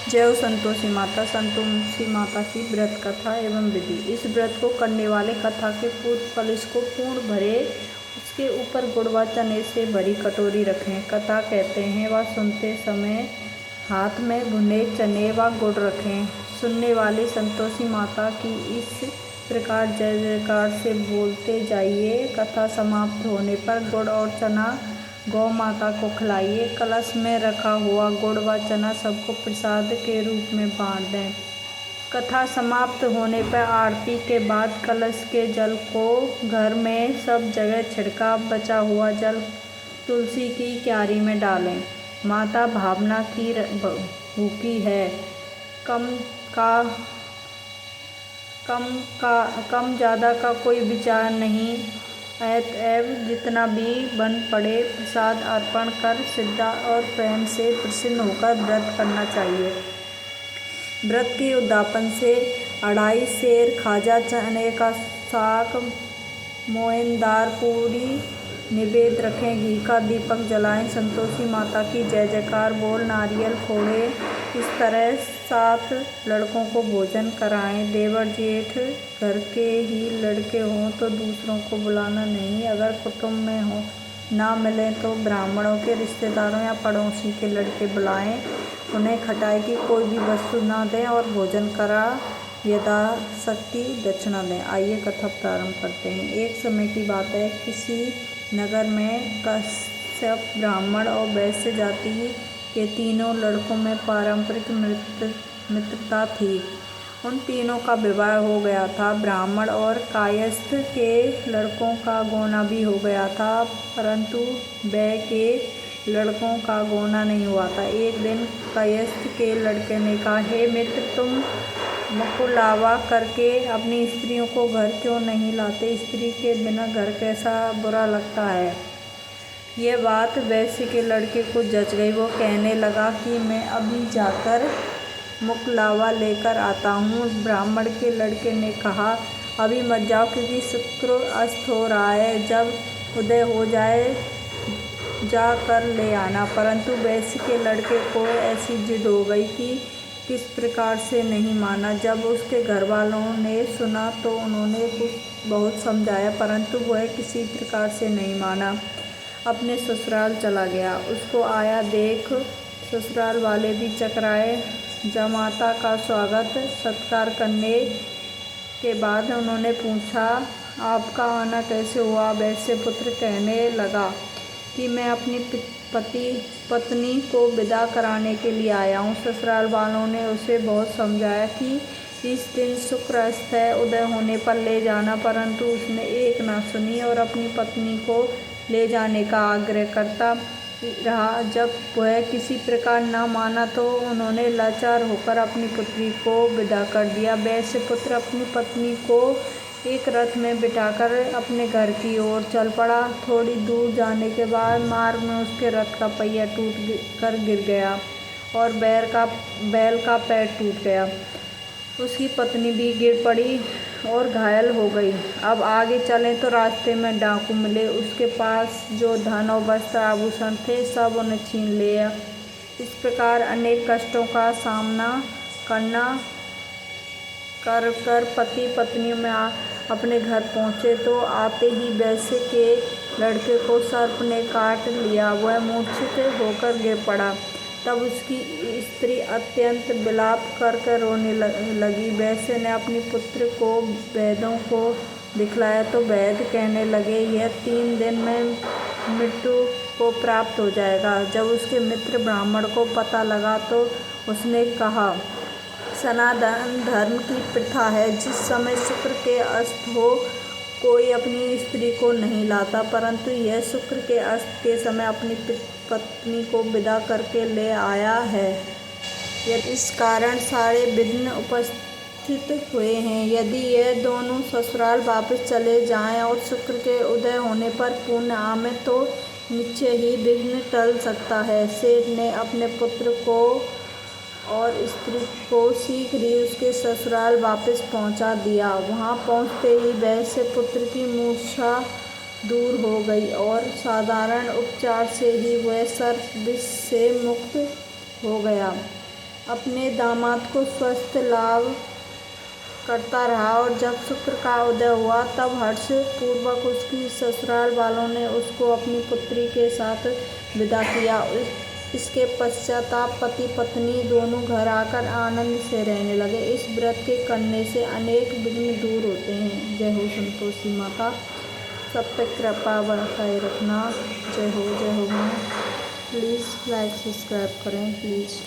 जय संतोषी माता। संतोषी माता की व्रत कथा एवं विधि। इस व्रत को करने वाले कथा के पूर्व कलश को पूर्ण भरे, उसके ऊपर गुड़ व चने से भरी कटोरी रखें। कथा कहते हैं वह सुनते समय हाथ में भुने चने व गुड़ रखें। सुनने वाले संतोषी माता की इस प्रकार जय जयकार से बोलते जाइए। कथा समाप्त होने पर गुड़ और चना गौ माता को खिलाइए। कलश में रखा हुआ गुड़ व चना सबको प्रसाद के रूप में बांट दें। कथा समाप्त होने पर आरती के बाद कलश के जल को घर में सब जगह छिड़का। बचा हुआ जल तुलसी की क्यारी में डालें। माता भावना की भूखी है, कम ज़्यादा का कोई विचार नहीं। अतएव जितना भी बन पड़े प्रसाद अर्पण कर श्रद्धा और प्रेम से प्रसन्न होकर व्रत करना चाहिए। व्रत के उद्यापन से 2.5 सेर खाजा, चने का साग, मोहनदार पूरी निवेद्य रखें। घी का दीपक जलाएं। संतोषी माता की जय जयकार बोल नारियल फोड़े। इस तरह 7 लड़कों को भोजन कराएं। देवर जेठ घर के ही लड़के हों तो दूसरों को बुलाना नहीं। अगर कुटुंब में हो ना मिलें तो ब्राह्मणों के रिश्तेदारों या पड़ोसी के लड़के बुलाएं। उन्हें खटाई की कोई भी वस्तु ना दें और भोजन करा यथाशक्ति दक्षिणा दें। आइए कथा प्रारंभ करते हैं। एक समय की बात है, किसी नगर में कश्यप ब्राह्मण और वैश्य जाति के तीनों लड़कों में पारंपरिक मित्रता थी। उन तीनों का विवाह हो गया था। ब्राह्मण और कायस्थ के लड़कों का गोना भी हो गया था, परंतु वैश्य के लड़कों का गोना नहीं हुआ था। एक दिन कायस्थ के लड़के ने कहा, हे मित्र, तुम मुकुलावा करके अपनी स्त्रियों को घर क्यों नहीं लाते? स्त्री के बिना घर कैसा बुरा लगता है। यह बात वैश्य के लड़के को जच गई। वो कहने लगा कि मैं अभी जाकर मुकुलावा लेकर आता हूँ। ब्राह्मण के लड़के ने कहा, अभी मत जाओ क्योंकि शुक्र अस्त हो रहा है, जब उदय हो जाए जा कर ले आना। परंतु वैश्य के लड़के को ऐसी जिद हो गई कि किस प्रकार से नहीं माना। जब उसके घर वालों ने सुना तो उन्होंने कुछ बहुत समझाया, परंतु वह किसी प्रकार से नहीं माना। अपने ससुराल चला गया। उसको आया देख ससुराल वाले भी चकराए। जमाता का स्वागत सत्कार करने के बाद उन्होंने पूछा, आपका आना कैसे हुआ? वैश्य पुत्र कहने लगा कि मैं अपनी पत्नी को विदा कराने के लिए आया हूँ। ससुराल वालों ने उसे बहुत समझाया कि इस दिन शुक्र अस्त है, उदय होने पर ले जाना, परंतु उसने एक ना सुनी और अपनी पत्नी को ले जाने का आग्रह करता रहा। जब वह किसी प्रकार न माना तो उन्होंने लाचार होकर अपनी पुत्री को विदा कर दिया। वैश्य पुत्र अपनी पत्नी को एक रथ में बिठाकर अपने घर की ओर चल पड़ा। थोड़ी दूर जाने के बाद मार्ग में उसके रथ का पहिया टूट कर गिर गया और बैल का पैर टूट गया। उसकी पत्नी भी गिर पड़ी और घायल हो गई। अब आगे चलें तो रास्ते में डाकू मिले। उसके पास जो धन और वस्त्र आभूषण थे सब उन्हें छीन लिया। इस प्रकार अनेक कष्टों का सामना कर पति पत्नी में अपने घर पहुँचे तो आते ही वैश्य के लड़के को सर्प ने काट लिया। वह मूर्छित होकर गिर पड़ा। तब उसकी स्त्री अत्यंत विलाप कर रोने लगी। वैश्य ने अपनी पुत्र को वैद्यों को दिखलाया तो वैद्य कहने लगे, यह 3 दिन में मृत्यु को प्राप्त हो जाएगा। जब उसके मित्र ब्राह्मण को पता लगा तो उसने कहा, सनातन धर्म की प्रथा है, जिस समय शुक्र के अस्त हो कोई अपनी स्त्री को नहीं लाता, परंतु यह शुक्र के अस्त के समय अपनी पत्नी को विदा करके ले आया है। इस कारण सारे विघ्न उपस्थित हुए हैं। यदि यह दोनों ससुराल वापस चले जाएं और शुक्र के उदय होने पर पुण्य आवे तो निश्चय ही विघ्न टल सकता है। सेठ ने अपने पुत्र को और स्त्री को शीघ्र ही उसके ससुराल वापस पहुंचा दिया। वहां पहुंचते ही वैश्य पुत्र की मूर्छा दूर हो गई और साधारण उपचार से ही वह सर्प विष से मुक्त हो गया। अपने दामाद को स्वस्थ लाभ करता रहा और जब शुक्र का उदय हुआ तब हर्ष पूर्वक उसकी ससुराल वालों ने उसको अपनी पुत्री के साथ विदा किया। इसके पश्चाताप पति पत्नी दोनों घर आकर आनंद से रहने लगे। इस व्रत के करने से अनेक विघ्न दूर होते हैं। जय हो संतोषी माता, सब पे कृपा बरसाए रखना। जय हो माँ। प्लीज़ लाइक सब्सक्राइब करें प्लीज़।